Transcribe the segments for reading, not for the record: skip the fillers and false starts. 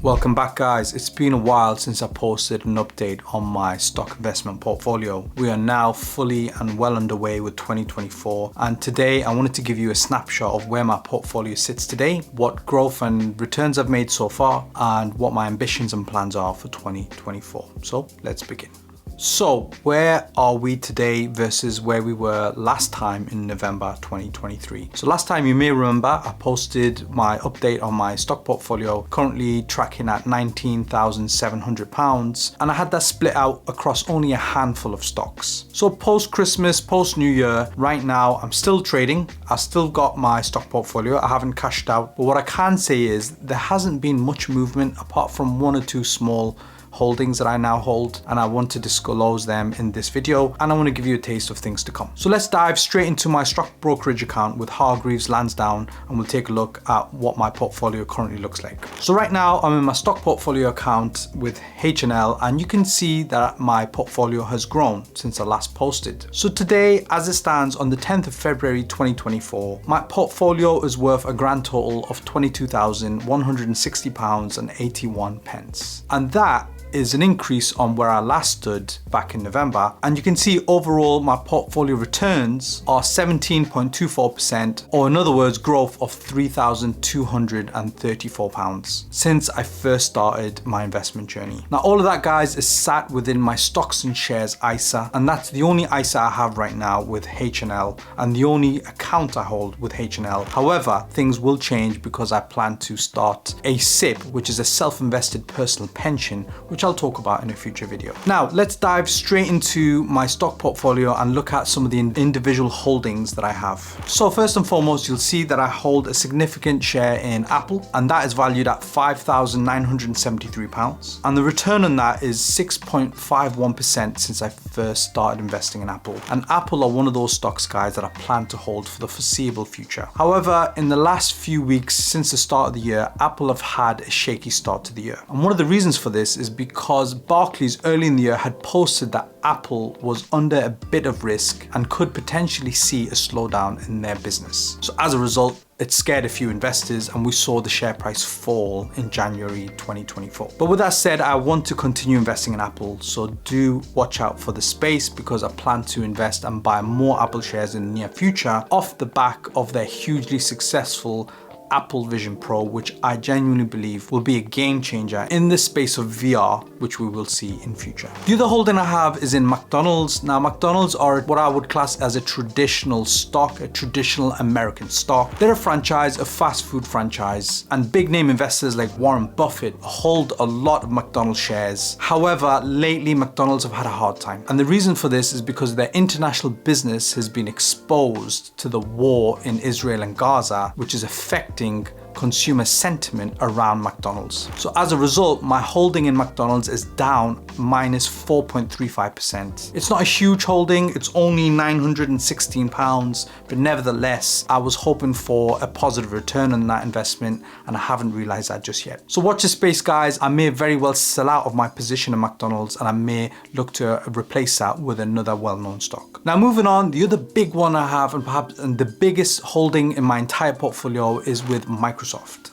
Welcome back guys, it's been a while since I posted an update on my stock investment portfolio. We are now fully and well underway with 2024, and today I wanted to give you a snapshot of where my portfolio sits today, what growth and returns I've made so far, and what my ambitions and plans are for 2024. So let's begin. So where are we today versus where we were last time in November 2023? So last time, you may remember, I posted my update on my stock portfolio, currently tracking at £19,700, and I had that split out across only a handful of stocks. So post Christmas, post New Year, right now I'm still trading. I still got my stock portfolio. I haven't cashed out, but what I can say is there hasn't been much movement apart from one or two small holdings that I now hold, and I want to disclose them in this video, and I want to give you a taste of things to come. So let's dive straight into my stock brokerage account with Hargreaves Lansdown, and we'll take a look at what my portfolio currently looks like. So right now I'm in my stock portfolio account with H&L, and you can see that my portfolio has grown since I last posted. So today, as it stands on the 10th of February 2024, my portfolio is worth a grand total of £22,160.81, and that is an increase on where I last stood back in November. And you can see overall my portfolio returns are 17.24%, or in other words, growth of £3,234 since I first started my investment journey. Now all of that, guys, is sat within my stocks and shares ISA, and that's the only ISA I have right now with H&L and the only account I hold with H&L. However, things will change because I plan to start a SIP, which is a self-invested personal pension, which I'll talk about in a future video. Now let's dive straight into my stock portfolio and look at some of the individual holdings that I have. So first and foremost, you'll see that I hold a significant share in Apple, and that is valued at £5,973, and the return on that is 6.51% since I first started investing in Apple. And Apple are one of those stocks, guys, that I plan to hold for the foreseeable future. However, in the last few weeks since the start of the year, Apple have had a shaky start to the year, and one of the reasons for this is because Barclays early in the year had posted that Apple was under a bit of risk and could potentially see a slowdown in their business. So as a result, it scared a few investors, and we saw the share price fall in January 2024. But with that said, I want to continue investing in Apple, so do watch out for the space because I plan to invest and buy more Apple shares in the near future off the back of their hugely successful Apple Vision Pro, which I genuinely believe will be a game changer in the space of VR, which we will see in future. The other holding I have is in McDonald's. Now, McDonald's are what I would class as a traditional stock, a traditional American stock. They're a franchise, a fast food franchise, and big name investors like Warren Buffett hold a lot of McDonald's shares. However, lately McDonald's have had a hard time, and the reason for this is because their international business has been exposed to the war in Israel and Gaza, which is affecting consumer sentiment around McDonald's. So as a result, my holding in McDonald's is down minus 4.35%. It's not a huge holding, it's only £916, but nevertheless, I was hoping for a positive return on that investment, and I haven't realized that just yet. So watch this space, guys. I may very well sell out of my position in McDonald's, and I may look to replace that with another well-known stock. Now moving on, the other big one I have, and perhaps the biggest holding in my entire portfolio, is with Microsoft.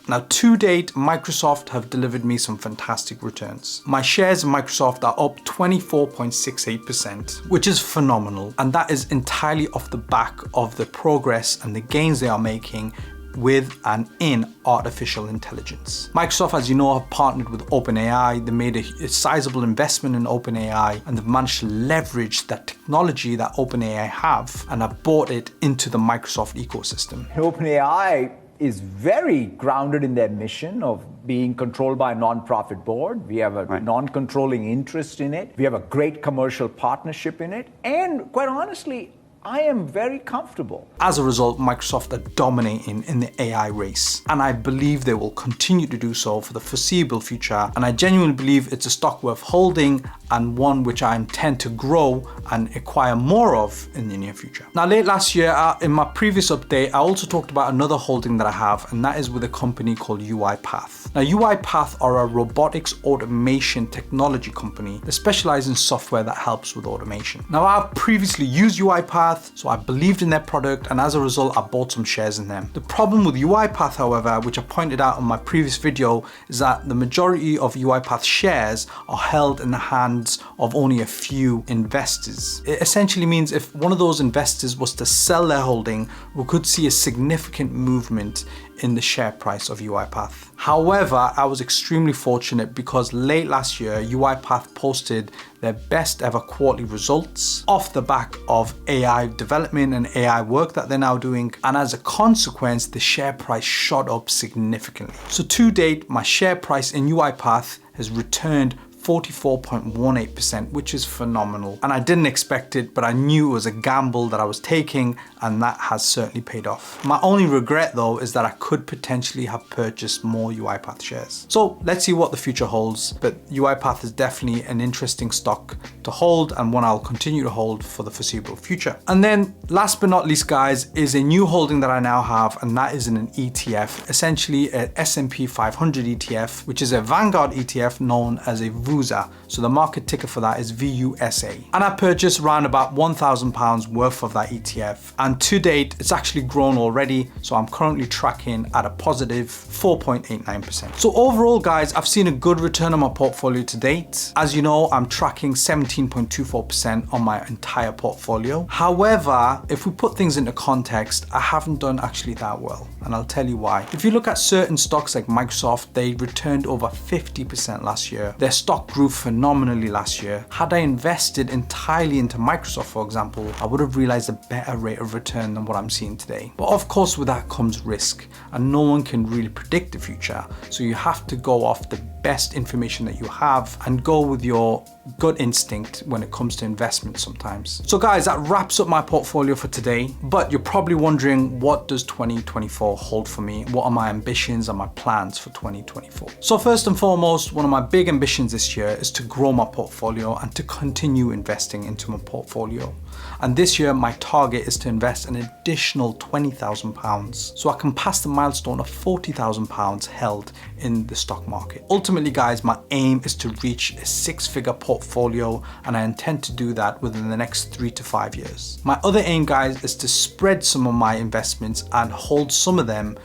Now to date, Microsoft have delivered me some fantastic returns. My shares in Microsoft are up 24.68%, which is phenomenal, and that is entirely off the back of the progress and the gains they are making with and in artificial intelligence. Microsoft, as you know, have partnered with OpenAI. They made a sizable investment in OpenAI, and they've managed to leverage that technology that OpenAI have and have brought it into the Microsoft ecosystem. OpenAI is very grounded in their mission of being controlled by a non-profit board. We have a non-controlling interest in it. We have a great commercial partnership in it. And quite honestly, I am very comfortable. As a result, Microsoft are dominating in the AI race, and I believe they will continue to do so for the foreseeable future. And I genuinely believe it's a stock worth holding, and one which I intend to grow and acquire more of in the near future. Now, late last year, in my previous update, I also talked about another holding that I have, and that is with a company called UiPath. Now, UiPath are a robotics automation technology company that specializes in software that helps with automation. Now, I've previously used UiPath. UiPath, so I believed in their product, and as a result, I bought some shares in them. The problem with UiPath, however, which I pointed out in my previous video, is that the majority of UiPath shares are held in the hands of only a few investors. It essentially means if one of those investors was to sell their holding, we could see a significant movement in the share price of UiPath. However, I was extremely fortunate because late last year, UiPath posted their best ever quarterly results off the back of AI development and AI work that they're now doing. And as a consequence, the share price shot up significantly. So to date, my share price in UiPath has returned 44.18%, which is phenomenal. And I didn't expect it, but I knew it was a gamble that I was taking, and that has certainly paid off. My only regret though is that I could potentially have purchased more UiPath shares. So let's see what the future holds, but UiPath is definitely an interesting stock to hold and one I'll continue to hold for the foreseeable future. And then last but not least, guys, is a new holding that I now have, and that is in an ETF, essentially an S&P 500 ETF, which is a Vanguard ETF known as a VUSA. So the market ticker for that is VUSA. And I purchased around about £1,000 worth of that ETF. And to date, it's actually grown already. So I'm currently tracking at a positive 4.89%. So overall, guys, I've seen a good return on my portfolio to date. As you know, I'm tracking 17.24% on my entire portfolio. However, if we put things into context, I haven't done actually that well. And I'll tell you why. If you look at certain stocks like Microsoft, they returned over 50% last year. Their stock grew phenomenally last year. Had I invested entirely into Microsoft, for example, I would have realized a better rate of return than what I'm seeing today. But of course, with that comes risk, and no one can really predict the future. So you have to go off the best information that you have and go with your gut instinct when it comes to investment sometimes. So guys, that wraps up my portfolio for today. But you're probably wondering, what does 2024 hold for me? What are my ambitions and my plans for 2024? So first and foremost, one of my big ambitions this year is to grow my portfolio and to continue investing into my portfolio. And this year, my target is to invest an additional £20,000 so I can pass the milestone of £40,000 held in the stock market. Ultimately, guys, my aim is to reach a six-figure portfolio, and I intend to do that within the next 3 to 5 years. My other aim, guys, is to spread some of my investments and hold some of them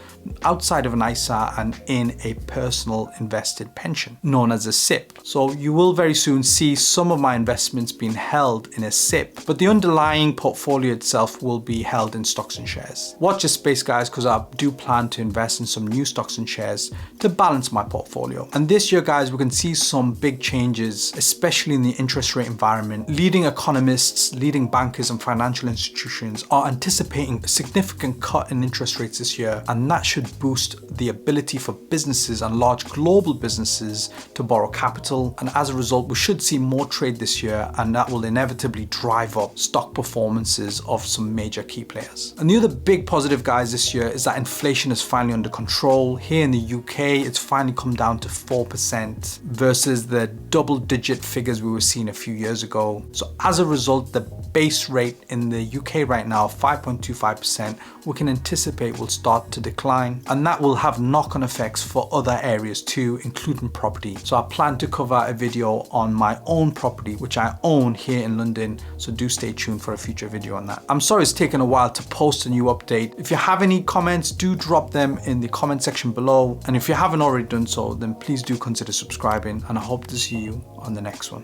outside of an ISA and in a personal invested pension known as a SIP. So you will very soon see some of my investments being held in a SIP, but the underlying portfolio itself will be held in stocks and shares. Watch this space, guys, because I do plan to invest in some new stocks and shares to balance my portfolio. And this year, guys, we can see some big changes, especially in the interest rate environment. Leading economists, leading bankers and financial institutions are anticipating a significant cut in interest rates this year, and that should boost the ability for businesses and large global businesses to borrow capital. And as a result, we should see more trade this year, and that will inevitably drive up stock performances of some major key players. And the other big positive, guys, this year is that inflation is finally under control. Here in the UK, it's finally come down to 4% versus the double-digit figures we were seeing a few years ago. So as a result, the base rate in the UK right now, 5.25%, we can anticipate will start to decline, and that will have knock-on effects for other areas too, including property. So I plan to cover a video on my own property, which I own here in London, so do stay tuned for a future video on that. I'm sorry it's taken a while to post a new update. If you have any comments, do drop them in the comment section below, and if you haven't already done so, then please do consider subscribing, and I hope to see you on the next one.